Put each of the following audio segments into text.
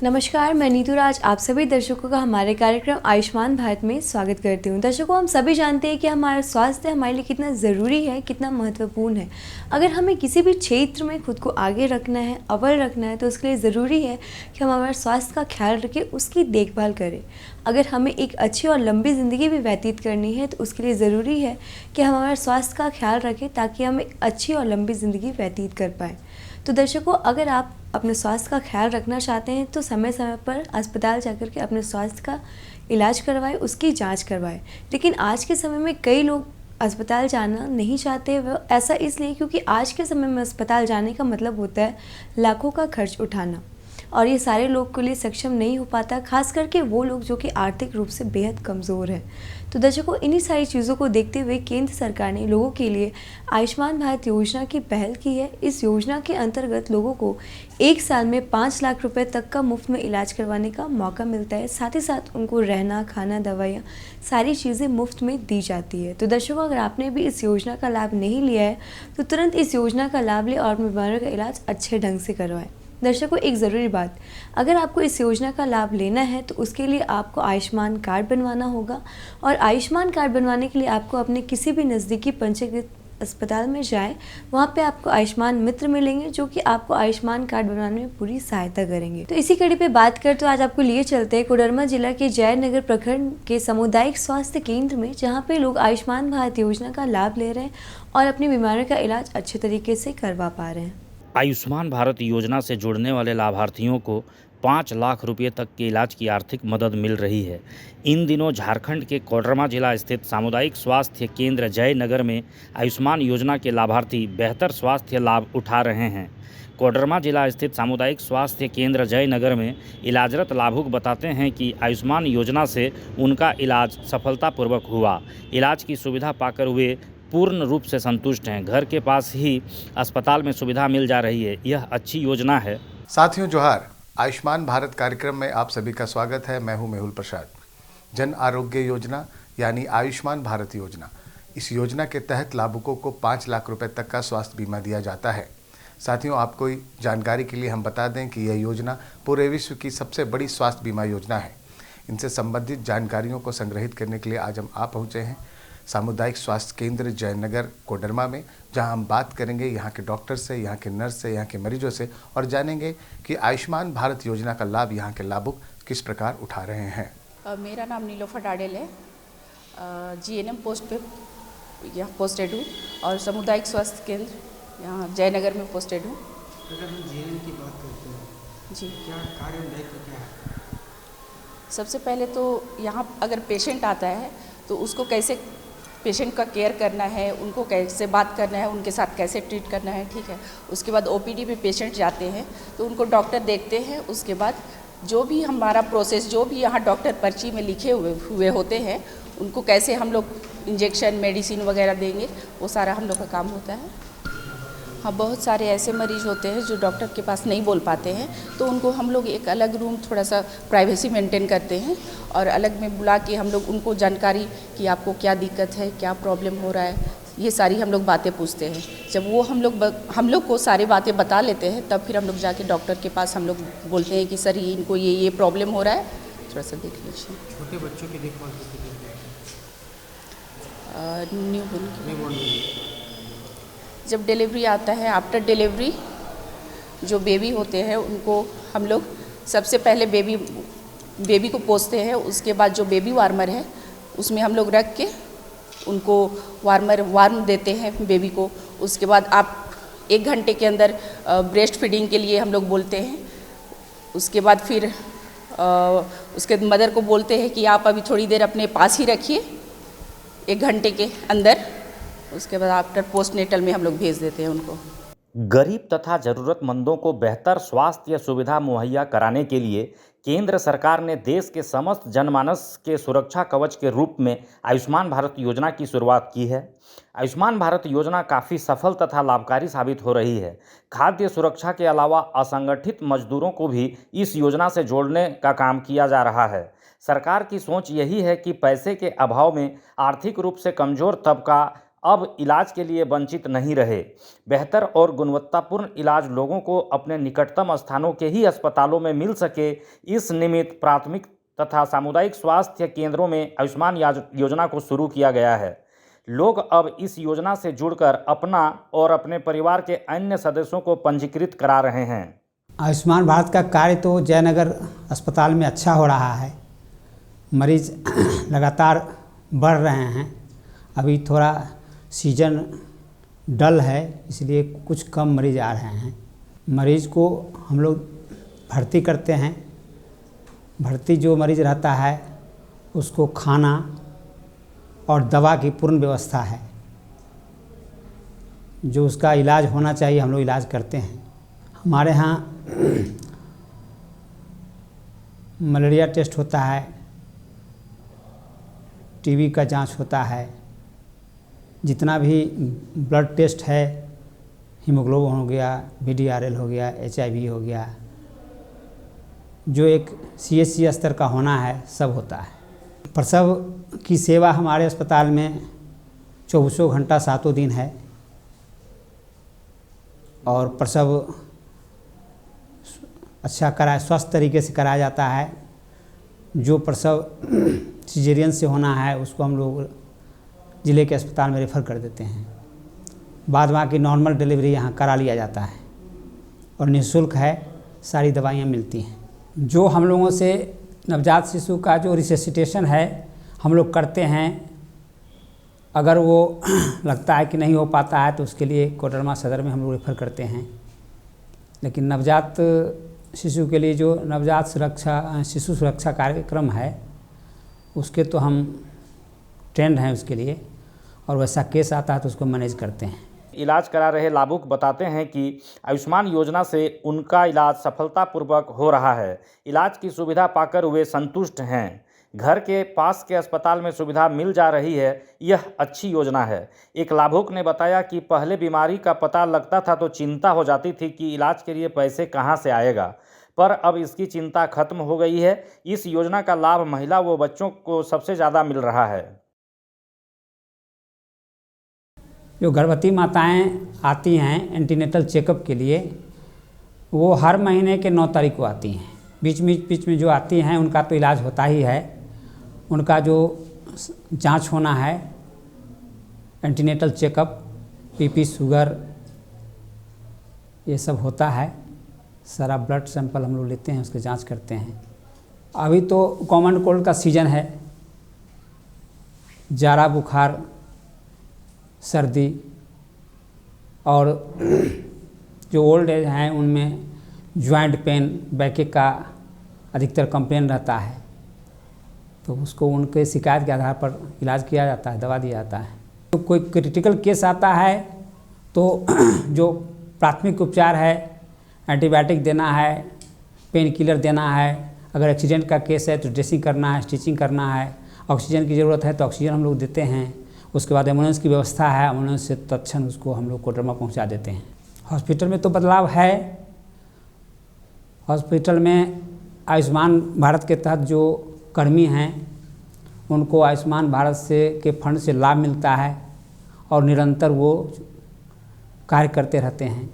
नमस्कार, मैं नीतू राज आप सभी दर्शकों का हमारे कार्यक्रम आयुष्मान भारत में स्वागत करती हूँ। दर्शकों, हम सभी जानते हैं कि हमारा स्वास्थ्य हमारे लिए कितना ज़रूरी है, कितना महत्वपूर्ण है। अगर हमें किसी भी क्षेत्र में खुद को आगे रखना है, अव्वल रखना है, तो उसके लिए ज़रूरी है कि हम हमारे स्वास्थ्य का ख्याल रखें, उसकी देखभाल करें। अगर हमें एक अच्छी और लंबी ज़िंदगी भी व्यतीत करनी है, तो उसके लिए ज़रूरी है कि हम हमारे स्वास्थ्य का ख्याल रखें ताकि हम एक अच्छी और लंबी ज़िंदगी व्यतीत कर पाएँ। तो दर्शकों, अगर आप अपने स्वास्थ्य का ख्याल रखना चाहते हैं तो समय समय पर अस्पताल जाकर के अपने स्वास्थ्य का इलाज करवाएं, उसकी जांच करवाएं। लेकिन आज के समय में कई लोग अस्पताल जाना नहीं चाहते। वो ऐसा इसलिए क्योंकि आज के समय में अस्पताल जाने का मतलब होता है लाखों का खर्च उठाना, और ये सारे लोग के लिए सक्षम नहीं हो पाता, खास करके वो लोग जो कि आर्थिक रूप से बेहद कमज़ोर हैं। तो दर्शकों, इन्हीं सारी चीज़ों को देखते हुए केंद्र सरकार ने लोगों के लिए आयुष्मान भारत योजना की पहल की है। इस योजना के अंतर्गत लोगों को एक साल में 5 लाख रुपए तक का मुफ्त में इलाज करवाने का मौका मिलता है। साथ ही साथ उनको रहना, खाना, दवाइयाँ, सारी चीज़ें मुफ्त में दी जाती है। तो दर्शकों, अगर आपने भी इस योजना का लाभ नहीं लिया है तो तुरंत इस योजना का लाभ लें और अपनी बीमारियों का इलाज अच्छे ढंग से करवाएं। दर्शकों, एक ज़रूरी बात, अगर आपको इस योजना का लाभ लेना है तो उसके लिए आपको आयुष्मान कार्ड बनवाना होगा, और आयुष्मान कार्ड बनवाने के लिए आपको अपने किसी भी नज़दीकी पंजीकृत अस्पताल में जाएं। वहाँ पे आपको आयुष्मान मित्र मिलेंगे जो कि आपको आयुष्मान कार्ड बनवाने में पूरी सहायता करेंगे। तो इसी कड़ी पे बात कर तो आज आपको लिए चलते हैं कोडरमा जिला के जयनगर प्रखंड के सामुदायिक स्वास्थ्य केंद्र में, जहाँ पे लोग आयुष्मान भारत योजना का लाभ ले रहे हैं और अपनी बीमारियों का इलाज अच्छे तरीके से करवा पा रहे हैं। आयुष्मान भारत योजना से जुड़ने वाले लाभार्थियों को 5 लाख रुपए तक के इलाज की आर्थिक मदद मिल रही है। इन दिनों झारखंड के कोडरमा जिला स्थित सामुदायिक स्वास्थ्य केंद्र जयनगर में आयुष्मान योजना के लाभार्थी बेहतर स्वास्थ्य लाभ उठा रहे हैं। कोडरमा जिला स्थित सामुदायिक स्वास्थ्य केंद्र जयनगर में इलाजरत लाभुक बताते हैं कि आयुष्मान योजना से उनका इलाज सफलतापूर्वक हुआ। इलाज की सुविधा पाकर वे पूर्ण रूप से संतुष्ट हैं। घर के पास ही अस्पताल में सुविधा मिल जा रही है। यह अच्छी योजना है। साथियों जोहार, आयुष्मान भारत कार्यक्रम में आप सभी का स्वागत है। मैं हूं मेहुल प्रसाद। जन आरोग्य योजना यानी आयुष्मान भारत योजना, इस योजना के तहत लाभुकों को 5 लाख रुपए तक का स्वास्थ्य बीमा दिया जाता है। साथियों, आपको जानकारी के लिए हम बता दें कि यह योजना पूरे विश्व की सबसे बड़ी स्वास्थ्य बीमा योजना है। इनसे संबंधित जानकारियों को संग्रहित करने के लिए आज हम पहुँचे हैं सामुदायिक स्वास्थ्य केंद्र जयनगर कोडरमा में, जहां हम बात करेंगे यहाँ के डॉक्टर से, यहाँ के नर्स से, यहाँ के मरीजों से, और जानेंगे कि आयुष्मान भारत योजना का लाभ यहाँ के लाभुक किस प्रकार उठा रहे हैं। मेरा नाम नीलोफर डाडेल है। जीएनएम पोस्ट पे यहाँ पोस्टेड हूँ और सामुदायिक स्वास्थ्य केंद्र यहाँ जयनगर में पोस्टेड हूँ। अगर हम जीएनएम की बात करते हैं जी, क्या कार्य और दायित्व क्या है? सबसे पहले तो यहाँ अगर पेशेंट आता है तो उसको कैसे पेशेंट का केयर करना है, उनको कैसे बात करना है, उनके साथ कैसे ट्रीट करना है, ठीक है। उसके बाद ओपीडी में पेशेंट जाते हैं तो उनको डॉक्टर देखते हैं। उसके बाद जो भी हमारा प्रोसेस, जो भी यहाँ डॉक्टर पर्ची में लिखे हुए होते हैं, उनको कैसे हम लोग इंजेक्शन, मेडिसिन वगैरह देंगे, वो सारा हम लोग का काम होता है। हाँ, बहुत सारे ऐसे मरीज होते हैं जो डॉक्टर के पास नहीं बोल पाते हैं, तो उनको हम लोग एक अलग रूम, थोड़ा सा प्राइवेसी मेंटेन करते हैं और अलग में बुला के हम लोग उनको जानकारी कि आपको क्या दिक्कत है, क्या प्रॉब्लम हो रहा है, ये सारी हम लोग बातें पूछते हैं। जब वो हम लोग को सारी बातें बता लेते हैं, तब फिर हम लोग जाके डॉक्टर के पास हम लोग बोलते हैं कि सर इनको ये प्रॉब्लम हो रहा है, थोड़ा सा देख लीजिए। छोटे बच्चों की देखभाल कैसे करते न्यूबॉर्न जब डिलीवरी आता है, आफ्टर डिलीवरी जो बेबी होते हैं उनको हम लोग सबसे पहले बेबी को पोंछते हैं। उसके बाद जो बेबी वार्मर है उसमें हम लोग रख के उनको वार्म देते हैं बेबी को। उसके बाद आप 1 घंटे के अंदर ब्रेस्ट फीडिंग के लिए हम लोग बोलते हैं। उसके बाद फिर उसके मदर को बोलते हैं कि आप अभी थोड़ी देर अपने पास ही रखिए 1 घंटे के अंदर। उसके बाद आफ्टर पोस्टनेटल में हम लोग भेज देते हैं उनको। गरीब तथा ज़रूरतमंदों को बेहतर स्वास्थ्य सुविधा मुहैया कराने के लिए केंद्र सरकार ने देश के समस्त जनमानस के सुरक्षा कवच के रूप में आयुष्मान भारत योजना की शुरुआत की है। आयुष्मान भारत योजना काफ़ी सफल तथा लाभकारी साबित हो रही है। खाद्य सुरक्षा के अलावा असंगठित मजदूरों को भी इस योजना से जोड़ने का काम किया जा रहा है। सरकार की सोच यही है कि पैसे के अभाव में आर्थिक रूप से कमज़ोर तबका अब इलाज के लिए वंचित नहीं रहे। बेहतर और गुणवत्तापूर्ण इलाज लोगों को अपने निकटतम स्थानों के ही अस्पतालों में मिल सके, इस निमित्त प्राथमिक तथा सामुदायिक स्वास्थ्य केंद्रों में आयुष्मान योजना को शुरू किया गया है। लोग अब इस योजना से जुड़कर अपना और अपने परिवार के अन्य सदस्यों को पंजीकृत करा रहे हैं। आयुष्मान भारत का कार्य तो जयनगर अस्पताल में अच्छा हो रहा है। मरीज लगातार बढ़ रहे हैं। अभी थोड़ा सीजन डल है, इसलिए कुछ कम मरीज आ रहे हैं। मरीज को हम लोग भर्ती करते हैं। भर्ती जो मरीज रहता है उसको खाना और दवा की पूर्ण व्यवस्था है। जो उसका इलाज होना चाहिए हम लोग इलाज करते हैं। हमारे यहाँ मलेरिया टेस्ट होता है, टीबी का जांच होता है, जितना भी ब्लड टेस्ट है, हीमोग्लोबिन हो गया, VDRL हो गया, HIV हो गया, जो एक CHC स्तर का होना है, सब होता है। प्रसव की सेवा हमारे अस्पताल में 24 घंटा 7 दिन है और प्रसव अच्छा स्वस्थ तरीके से कराया जाता है। जो प्रसव सिजेरियन से होना है उसको हम लोग ज़िले के अस्पताल में रेफ़र कर देते हैं। बाद बाकी नॉर्मल डिलीवरी यहाँ करा लिया जाता है और निःशुल्क है, सारी दवाइयाँ मिलती हैं। जो हम लोगों से नवजात शिशु का जो रिससिटेशन है हम लोग करते हैं। अगर वो लगता है कि नहीं हो पाता है तो उसके लिए कोडरमा सदर में हम लोग रेफ़र करते हैं। लेकिन नवजात शिशु के लिए जो नवजात शिशु सुरक्षा कार्यक्रम है उसके तो हम ट्रेंड हैं उसके लिए, और वैसा केस आता है तो उसको मैनेज करते हैं। इलाज करा रहे लाभुक बताते हैं कि आयुष्मान योजना से उनका इलाज सफलतापूर्वक हो रहा है। इलाज की सुविधा पाकर वे संतुष्ट हैं। घर के पास के अस्पताल में सुविधा मिल जा रही है, यह अच्छी योजना है। एक लाभुक ने बताया कि पहले बीमारी का पता लगता था तो चिंता हो जाती थी कि इलाज के लिए पैसे कहां से आएगा, पर अब इसकी चिंता खत्म हो गई है। इस योजना का लाभ महिला व बच्चों को सबसे ज़्यादा मिल रहा है। जो गर्भवती माताएं आती हैं एंटीनेटल चेकअप के लिए, वो हर महीने के 9 तारीख को आती हैं। बीच में जो आती हैं उनका तो इलाज होता ही है। उनका जो जांच होना है, एंटीनेटल चेकअप, PP शुगर, ये सब होता है। सारा ब्लड सैंपल हम लोग लेते हैं, उसके जांच करते हैं। अभी तो कॉमन कोल्ड का सीज़न है, जाड़ा बुखार, सर्दी, और जो ओल्ड एज हैं उनमें जॉइंट पेन, बैक का अधिकतर कंप्लेन रहता है, तो उसको उनके शिकायत के आधार पर इलाज किया जाता है, दवा दिया जाता है। तो कोई क्रिटिकल केस आता है तो जो प्राथमिक उपचार है, एंटीबायोटिक देना है, पेन किलर देना है। अगर एक्सीडेंट का केस है तो ड्रेसिंग करना है, स्टिचिंग करना है। ऑक्सीजन की ज़रूरत है तो ऑक्सीजन हम लोग देते हैं। उसके बाद एम्बुलेंस की व्यवस्था है, एम्बुलेंस से तत्क्षण उसको हम लोग कोडरमा पहुंचा देते हैं। हॉस्पिटल में तो बदलाव है। हॉस्पिटल में आयुष्मान भारत के तहत जो कर्मी हैं उनको आयुष्मान भारत से के फंड से लाभ मिलता है और निरंतर वो कार्य करते रहते हैं।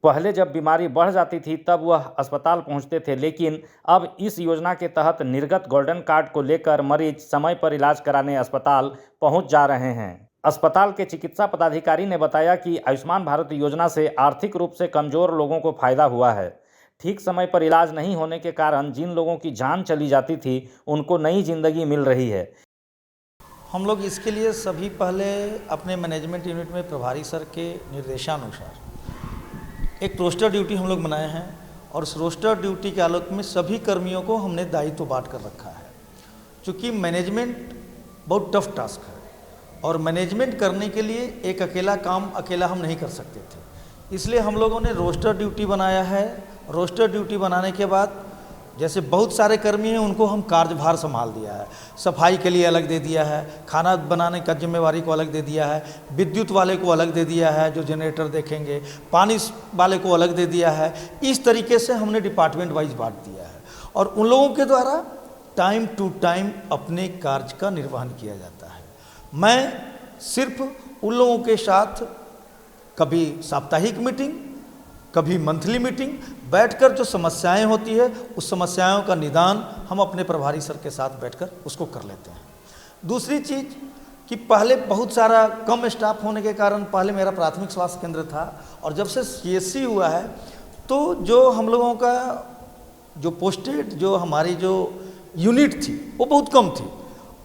पहले जब बीमारी बढ़ जाती थी तब वह अस्पताल पहुंचते थे, लेकिन अब इस योजना के तहत निर्गत गोल्डन कार्ड को लेकर मरीज समय पर इलाज कराने अस्पताल पहुंच जा रहे हैं। अस्पताल के चिकित्सा पदाधिकारी ने बताया कि आयुष्मान भारत योजना से आर्थिक रूप से कमजोर लोगों को फायदा हुआ है। ठीक समय पर इलाज नहीं होने के कारण जिन लोगों की जान चली जाती थी उनको नई जिंदगी मिल रही है। हम लोग इसके लिए सभी पहले अपने मैनेजमेंट यूनिट में प्रभारी सर के निर्देशानुसार एक रोस्टर ड्यूटी हम लोग बनाए हैं, और उस रोस्टर ड्यूटी के आलोक में सभी कर्मियों को हमने दायित्व बांट कर रखा है। क्योंकि मैनेजमेंट बहुत टफ टास्क है और मैनेजमेंट करने के लिए एक अकेला काम अकेला हम नहीं कर सकते थे, इसलिए हम लोगों ने रोस्टर ड्यूटी बनाया है। रोस्टर ड्यूटी बनाने के बाद जैसे बहुत सारे कर्मी हैं उनको हम कार्यभार संभाल दिया है। सफाई के लिए अलग दे दिया है, खाना बनाने का जिम्मेवारी को अलग दे दिया है, विद्युत वाले को अलग दे दिया है जो जनरेटर देखेंगे, पानी वाले को अलग दे दिया है। इस तरीके से हमने डिपार्टमेंट वाइज बांट दिया है और उन लोगों के द्वारा टाइम टू टाइम अपने कार्य का निर्वहन किया जाता है। मैं सिर्फ उन लोगों के साथ कभी साप्ताहिक मीटिंग, कभी मंथली मीटिंग बैठकर जो समस्याएं होती है उस समस्याओं का निदान हम अपने प्रभारी सर के साथ बैठकर उसको कर लेते हैं। दूसरी चीज़ कि पहले बहुत सारा कम स्टाफ होने के कारण पहले मेरा प्राथमिक स्वास्थ्य केंद्र था और जब से CSC हुआ है तो जो हम लोगों का जो पोस्टेड जो हमारी जो यूनिट थी वो बहुत कम थी।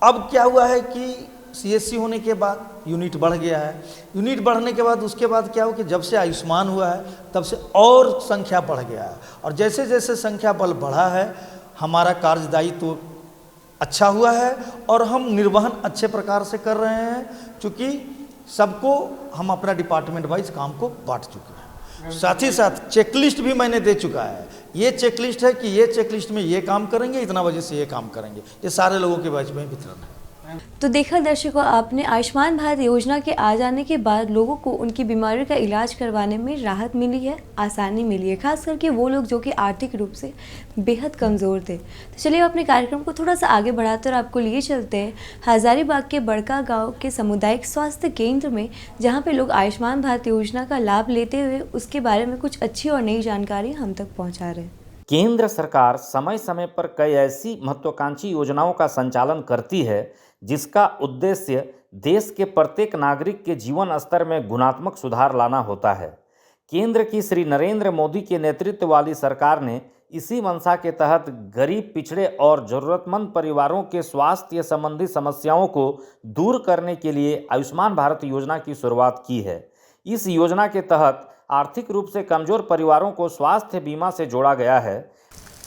अब क्या हुआ है कि CSC होने के बाद यूनिट बढ़ गया है। यूनिट बढ़ने के बाद उसके बाद क्या हो कि जब से आयुष्मान हुआ है तब से और संख्या बढ़ गया है और जैसे जैसे संख्या बल बढ़ा है हमारा कार्यदायित्व तो अच्छा हुआ है और हम निर्वहन अच्छे प्रकार से कर रहे हैं, क्योंकि सबको हम अपना डिपार्टमेंट वाइज काम को बांट चुके हैं। साथ ही साथ चेकलिस्ट भी मैंने दे चुका है। ये चेकलिस्ट है कि ये चेकलिस्ट में ये काम करेंगे, इतना बजे से ये काम करेंगे, ये सारे लोगों के बीच में वितरण है। तो देखा दर्शकों आपने, आयुष्मान भारत योजना के आ जाने के बाद लोगों को उनकी बीमारियों का इलाज करवाने में राहत मिली है, आसानी मिली है, खास करके वो लोग जो कि आर्थिक रूप से बेहद कमज़ोर थे। तो चलिए अपने कार्यक्रम को थोड़ा सा आगे बढ़ाते और आपको लिए चलते हैं हज़ारीबाग के बड़का गांव के सामुदायिक स्वास्थ्य केंद्र में, जहां पे लोग आयुष्मान भारत योजना का लाभ लेते हुए उसके बारे में कुछ अच्छी और नई जानकारी हम तक पहुँचा रहे हैं। केंद्र सरकार समय समय पर कई ऐसी महत्वाकांक्षी योजनाओं का संचालन करती है जिसका उद्देश्य देश के प्रत्येक नागरिक के जीवन स्तर में गुणात्मक सुधार लाना होता है। केंद्र की श्री नरेंद्र मोदी के नेतृत्व वाली सरकार ने इसी मंशा के तहत गरीब, पिछड़े और ज़रूरतमंद परिवारों के स्वास्थ्य संबंधी समस्याओं को दूर करने के लिए आयुष्मान भारत योजना की शुरुआत की है। इस योजना के तहत आर्थिक रूप से कमज़ोर परिवारों को स्वास्थ्य बीमा से जोड़ा गया है।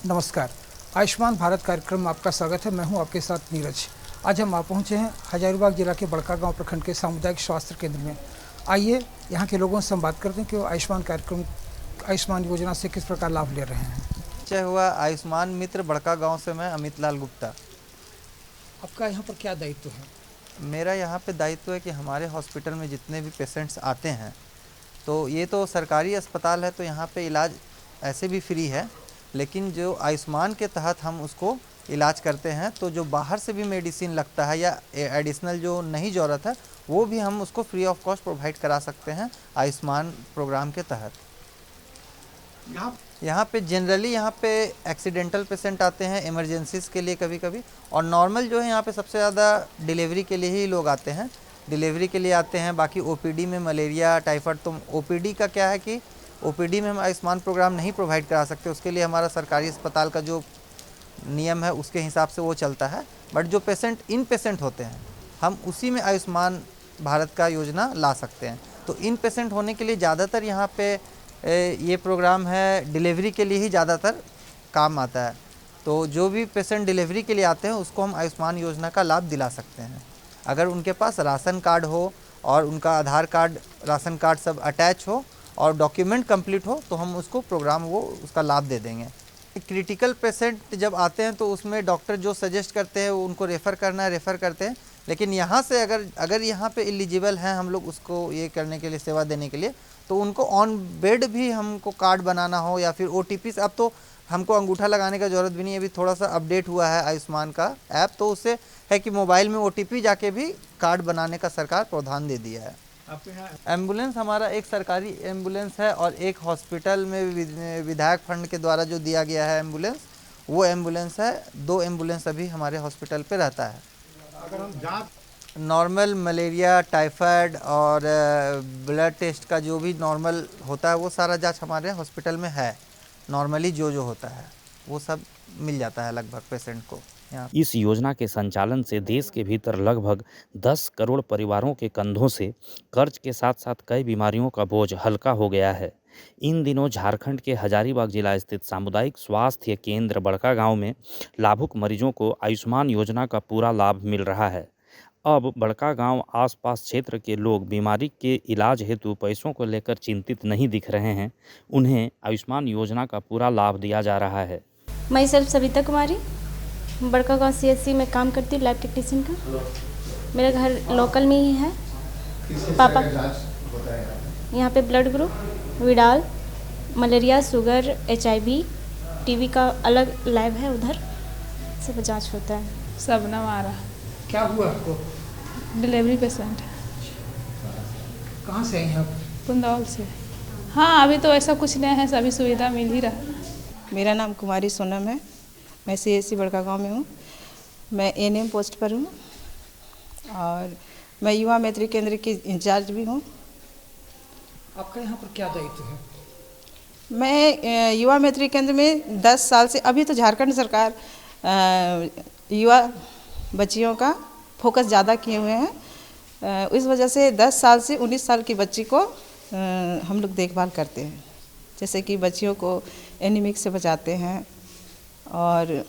नमस्कार, आयुष्मान भारत कार्यक्रम में आपका स्वागत है। मैं हूं आपके साथ नीरज। आज हम पहुंचे हैं हजारीबाग जिला के बड़का गांव प्रखंड के सामुदायिक स्वास्थ्य केंद्र में। आइए यहाँ के लोगों से हम बात करते हैं कि वो आयुष्मान योजना से किस प्रकार लाभ ले रहे हैं। परिचय हुआ आयुष्मान मित्र बड़का गांव से। मैं अमित लाल गुप्ता। आपका यहाँ पर क्या दायित्व है? मेरा यहाँ पे दायित्व है कि हमारे हॉस्पिटल में जितने भी पेशेंट्स आते हैं, तो ये तो सरकारी अस्पताल है तो यहाँ पे इलाज ऐसे भी फ्री है, लेकिन जो आयुष्मान के तहत हम उसको इलाज करते हैं तो जो बाहर से भी मेडिसिन लगता है या एडिशनल जो नहीं ज़रूरत है वो भी हम उसको फ्री ऑफ कॉस्ट प्रोवाइड करा सकते हैं आयुष्मान प्रोग्राम के तहत। यहाँ पे जनरली यहाँ पे एक्सीडेंटल पेशेंट आते हैं इमरजेंसीज़ के लिए कभी कभी, और नॉर्मल जो है यहाँ पे सबसे ज़्यादा डिलीवरी के लिए ही लोग आते हैं, डिलीवरी के लिए आते हैं। बाकी ओपीडी में मलेरिया, टाइफाइड, तो ओपीडी का क्या है कि ओपीडी में हम आयुष्मान प्रोग्राम नहीं प्रोवाइड करा सकते, उसके लिए हमारा सरकारी अस्पताल का जो नियम है उसके हिसाब से वो चलता है। बट जो इन पेशेंट होते हैं हम उसी में आयुष्मान भारत का योजना ला सकते हैं। तो इन पेशेंट होने के लिए ज़्यादातर यहाँ पे ये प्रोग्राम है डिलीवरी के लिए ही ज़्यादातर काम आता है। तो जो भी पेशेंट डिलीवरी के लिए आते हैं उसको हम आयुष्मान योजना का लाभ दिला सकते हैं। अगर उनके पास राशन कार्ड हो और उनका आधार कार्ड, राशन कार्ड सब अटैच हो और डॉक्यूमेंट कंप्लीट हो तो हम उसको प्रोग्राम उसका लाभ दे देंगे। क्रिटिकल पेशेंट जब आते हैं तो उसमें डॉक्टर जो सजेस्ट करते हैं वो उनको रेफ़र करना है, रेफ़र करते हैं। लेकिन यहाँ से अगर यहाँ पे एलिजिबल हैं हम लोग उसको ये करने के लिए, सेवा देने के लिए, तो उनको ऑन बेड भी हमको कार्ड बनाना हो या फिर OTP। अब तो हमको अंगूठा लगाने का ज़रूरत भी नहीं है, अभी थोड़ा सा अपडेट हुआ है आयुष्मान का ऐप, तो उससे है कि मोबाइल में OTP जाके भी कार्ड बनाने का सरकार प्रावधान दे दिया है। एम्बुलेंस हमारा एक सरकारी एम्बुलेंस है और एक हॉस्पिटल में विधायक फंड के द्वारा जो दिया गया है एम्बुलेंस, वो एम्बुलेंस है। 2 एम्बुलेंस अभी हमारे हॉस्पिटल पे रहता है। अगर हम जाँच नॉर्मल मलेरिया, टाइफाइड और ब्लड टेस्ट का जो भी नॉर्मल होता है वो सारा जांच हमारे हॉस्पिटल में है। नॉर्मली जो होता है वो सब मिल जाता है लगभग पेशेंट को यहाँ। इस योजना के संचालन से देश के भीतर लगभग 10 करोड़ परिवारों के कंधों से कर्ज के साथ साथ कई बीमारियों का बोझ हल्का हो गया है। इन दिनों झारखंड के हजारीबाग जिला स्थित सामुदायिक स्वास्थ्य केंद्र बड़का गांव में लाभुक मरीजों को आयुष्मान योजना का पूरा लाभ मिल रहा है। अब बड़का गांव आसपास क्षेत्र के लोग बीमारी के इलाज हेतु पैसों को लेकर चिंतित नहीं दिख रहे हैं। उन्हें आयुष्मान योजना का पूरा लाभ दिया जा रहा है। मैं सेल्फ सविता कुमारी बड़का गांव CSC में काम करती हूँ, लैब टेक्नीशियन का। मेरा घर लोकल में ही है। पापा यहाँ पे blood group, Widal, malaria, sugar, HIV, TB का अलग लैब है, उधर सब जांच होता है। सबनम आ रहा। क्या हुआ आपको? Delivery patient. कहाँ से आई हैं आप? पुंदौल से। हाँ, अभी तो ऐसा कुछ नहीं है, सभी सुविधा मिल ही रहा है। मेरा नाम कुमारी सोनम है, मैं CSC बड़का गांव में हूँ। मैं ANM पोस्ट पर हूँ और मैं युवा मैत्री केंद्र की इंचार्ज भी हूँ। आपका यहाँ पर क्या दायित्व है? मैं युवा मैत्री केंद्र में 10 साल से, अभी तो झारखंड सरकार युवा बच्चियों का फोकस ज़्यादा किए हुए हैं। इस वजह से 10 साल से 19 साल की बच्ची को हम लोग देखभाल करते हैं, जैसे कि बच्चियों को एनीमिक से बचाते हैं और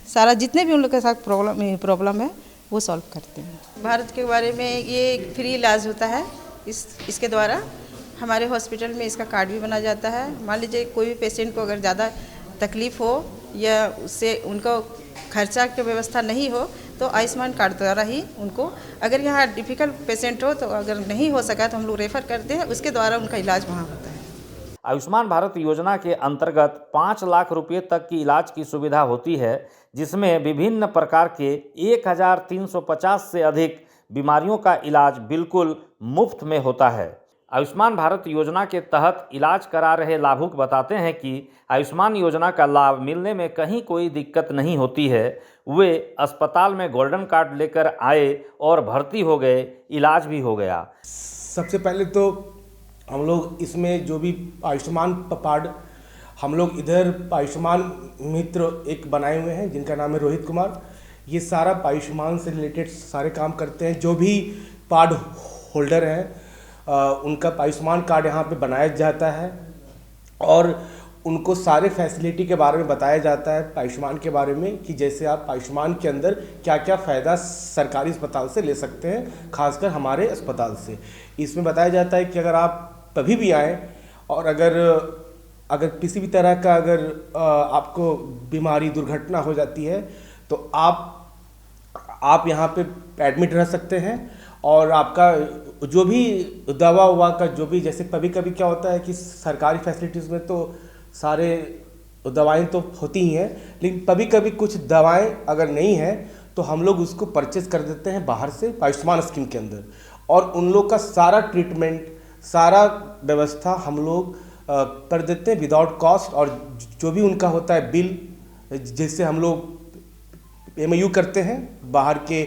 सारा जितने भी उन लोग के साथ प्रॉब्लम है वो सॉल्व करते हैं। भारत के बारे में ये फ्री इलाज होता है, इसके द्वारा हमारे हॉस्पिटल में इसका कार्ड भी बना जाता है। मान लीजिए कोई भी पेशेंट को अगर ज़्यादा तकलीफ़ हो या उससे उनको खर्चा की व्यवस्था नहीं हो तो आयुष्मान कार्ड द्वारा ही उनको, अगर यहाँ डिफ़िकल्ट पेशेंट हो तो अगर नहीं हो सका तो हम लोग रेफ़र करते हैं, उसके द्वारा उनका इलाज वहाँ होता है। आयुष्मान भारत योजना के अंतर्गत 5 लाख रुपए तक की इलाज की सुविधा होती है, जिसमें विभिन्न प्रकार के 1350 से अधिक बीमारियों का इलाज बिल्कुल मुफ्त में होता है। आयुष्मान भारत योजना के तहत इलाज करा रहे लाभुक बताते हैं कि आयुष्मान योजना का लाभ मिलने में कहीं कोई दिक्कत नहीं होती है। वे अस्पताल में गोल्डन कार्ड लेकर आए और भर्ती हो गए, इलाज भी हो गया। सबसे पहले तो हम लोग इसमें जो भी आयुष्मान कार्ड, हम लोग इधर आयुष्मान मित्र एक बनाए हुए हैं जिनका नाम है रोहित कुमार। ये सारा आयुष्मान से रिलेटेड सारे काम करते हैं। जो भी कार्ड होल्डर हैं उनका आयुष्मान कार्ड यहाँ पे बनाया जाता है और उनको सारे फैसिलिटी के बारे में बताया जाता है आयुष्मान के बारे में, कि जैसे आप आयुष्मान के अंदर क्या क्या फ़ायदा सरकारी अस्पताल से ले सकते हैं, खासकर हमारे अस्पताल से। इसमें बताया जाता है कि अगर आप कभी भी आएँ और अगर किसी भी तरह का अगर आपको बीमारी दुर्घटना हो जाती है तो आप यहाँ पे एडमिट रह सकते हैं और आपका जो भी दवा उवा का जो भी, जैसे कभी कभी क्या होता है कि सरकारी फैसिलिटीज़ में तो सारे दवाएं तो होती ही हैं, लेकिन कभी कभी कुछ दवाएं अगर नहीं हैं तो हम लोग उसको परचेज़ कर देते हैं बाहर से आयुष्मान स्कीम के अंदर, और उन लोग का सारा ट्रीटमेंट, सारा व्यवस्था हम लोग कर देते हैं विदाउट कॉस्ट। और जो भी उनका होता है बिल, जिससे हम लोग MOU करते हैं बाहर के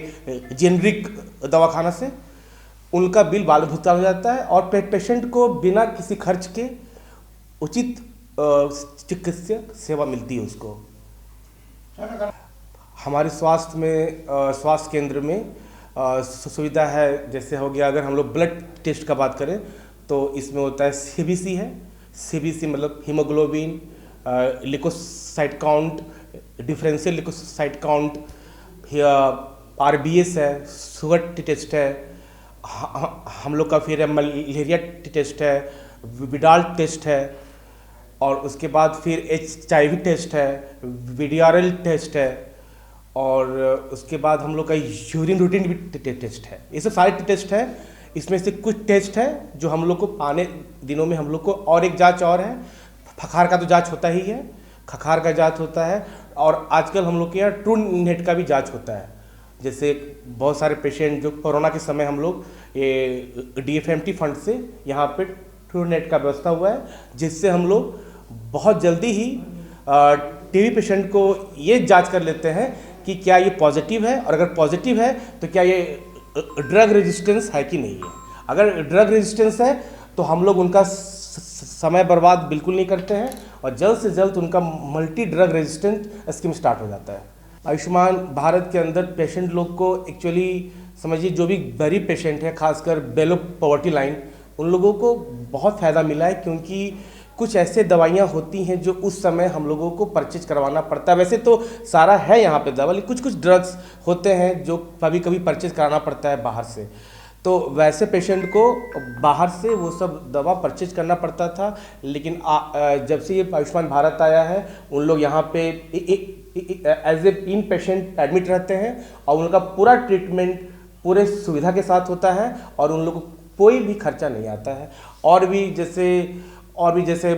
जेनरिक दवाखाना से, उनका बिल बाद भुगतान हो जाता है और पेशेंट को बिना किसी खर्च के उचित चिकित्सा सेवा मिलती है उसको। हमारे स्वास्थ्य केंद्र में सुविधा है, जैसे हो गया अगर हम लोग ब्लड टेस्ट का बात करें तो इसमें होता है CBC है। CBC मतलब haemoglobin, leucocyte count, differential leucocyte count, RBS है, शुगर टेस्ट है, हम लोग का फिर मलेरिया टेस्ट है, विडाल टेस्ट है, और उसके बाद फिर HIV टेस्ट है, VDRL टेस्ट है, और उसके बाद हम लोग का यूरिन रूटीन भी टेस्ट है। ये सब सारे टेस्ट है। इसमें से कुछ टेस्ट है जो हम लोग को आने दिनों में हम लोग को, और एक जांच और है, खखार का तो जांच होता ही है, खखार का जांच होता है, और आजकल हम लोग के यहाँ ट्रू नेट का भी जांच होता है। जैसे बहुत सारे पेशेंट जो कोरोना के समय हम लोग ये DFMT फंड से यहाँ पे ट्रू नेट का व्यवस्था हुआ है, जिससे हम लोग बहुत जल्दी ही TB पेशेंट को ये जांच कर लेते हैं कि क्या ये पॉजिटिव है, और अगर पॉजिटिव है तो क्या ये ड्रग रेजिस्टेंस है कि नहीं है। अगर ड्रग रेजिस्टेंस है तो हम लोग उनका समय बर्बाद बिल्कुल नहीं करते हैं और जल्द से जल्द उनका multi drug resistant scheme start हो जाता है। आयुष्मान भारत के अंदर पेशेंट लोग को एक्चुअली समझिए, जो भी गरीब पेशेंट है, खासकर बेलो पॉवर्टी लाइन, उन लोगों को बहुत फ़ायदा मिला है, क्योंकि कुछ ऐसे दवाइयाँ होती हैं जो उस समय हम लोगों को परचेज करवाना पड़ता है। वैसे तो सारा है यहाँ पे दवा, लेकिन कुछ ड्रग्स होते हैं जो कभी कभी परचेज कराना पड़ता है बाहर से, तो वैसे पेशेंट को बाहर से वो सब दवा परचेज करना पड़ता था। लेकिन जब से ये आयुष्मान भारत आया है, उन लोग यहाँ पे as a inpatient admit रहते हैं और उनका पूरा ट्रीटमेंट पूरे सुविधा के साथ होता है और उन लोगों को कोई भी खर्चा नहीं आता है। और भी जैसे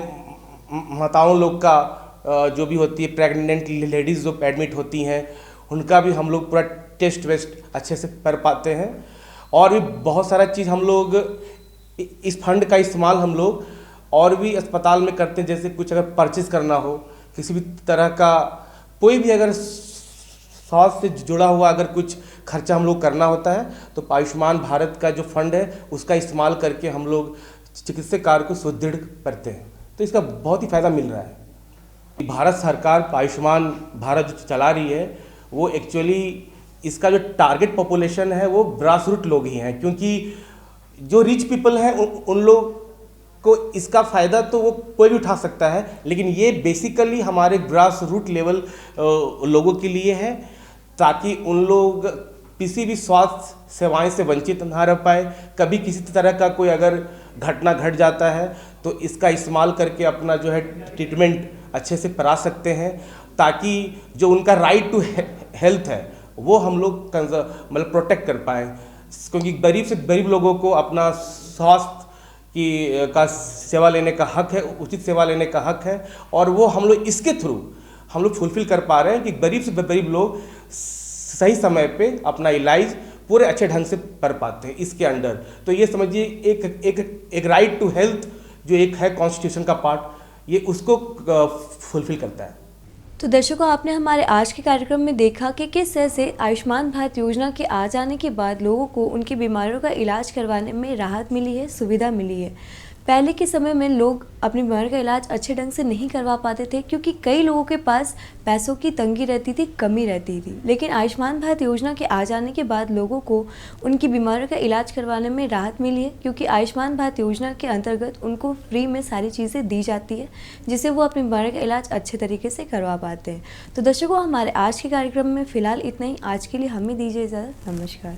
माताओं लोग का जो भी होती है, प्रेग्नेंट लेडीज़ जो एडमिट होती हैं, उनका भी हम लोग पूरा टेस्ट वेस्ट अच्छे से कर पाते हैं। और भी बहुत सारा चीज़ हम लोग इस फंड का इस्तेमाल हम लोग और भी अस्पताल में करते हैं। जैसे कुछ अगर परचेज करना हो, किसी भी तरह का कोई भी अगर स्वास्थ्य से जुड़ा हुआ अगर कुछ खर्चा हम लोग करना होता है तो आयुष्मान भारत का जो फंड है उसका इस्तेमाल करके हम लोग चिकित्सा कार्य को सुदृढ़ करते हैं। तो इसका बहुत ही फ़ायदा मिल रहा है। भारत सरकार आयुष्मान भारत जो चला रही है वो एक्चुअली इसका जो टारगेट पॉपुलेशन है वो ग्रास रूट लोग ही हैं, क्योंकि जो रिच पीपल हैं उन लोग को इसका फ़ायदा तो वो कोई भी उठा सकता है, लेकिन ये बेसिकली हमारे ग्रास रूट लेवल लोगों के लिए है, ताकि उन लोग किसी भी स्वास्थ्य सेवाएं से वंचित ना रह पाए। कभी किसी तरह का कोई अगर घटना घट जाता है तो इसका इस्तेमाल करके अपना जो है ट्रीटमेंट अच्छे से करा सकते हैं, ताकि जो उनका राइट टू हेल्थ है वो हम लोग मतलब प्रोटेक्ट कर पाएँ। क्योंकि गरीब से गरीब लोगों को अपना स्वास्थ्य का सेवा लेने का हक है, उचित सेवा लेने का हक है, और वो हम लोग इसके थ्रू हम लोग फुलफिल कर पा रहे हैं कि गरीब से गरीब लोग सही समय पे अपना इलाज पूरे अच्छे ढंग से कर पाते हैं इसके अंडर। तो ये समझिए एक राइट टू हेल्थ जो एक है कॉन्स्टिट्यूशन का पार्ट, ये उसको फुलफिल करता है। तो दर्शकों, आपने हमारे आज के कार्यक्रम में देखा कि किस तरह से आयुष्मान भारत योजना के आ जाने के बाद लोगों को उनकी बीमारियों का इलाज करवाने में राहत मिली है, सुविधा मिली है। पहले के समय में लोग अपनी बीमारी का इलाज अच्छे ढंग से नहीं करवा पाते थे, क्योंकि कई लोगों के पास पैसों की तंगी रहती थी, कमी रहती थी। लेकिन आयुष्मान भारत योजना के आ जाने के बाद लोगों को उनकी बीमारियों का इलाज करवाने में राहत मिली है, क्योंकि आयुष्मान भारत योजना के अंतर्गत उनको फ्री में सारी चीज़ें दी जाती है, जिससे वो अपनी बीमारी का इलाज अच्छे तरीके से करवा पाते हैं। तो दर्शकों, हमारे आज के कार्यक्रम में फ़िलहाल इतना ही। आज के लिए हमें दीजिए इजाज़त। नमस्कार।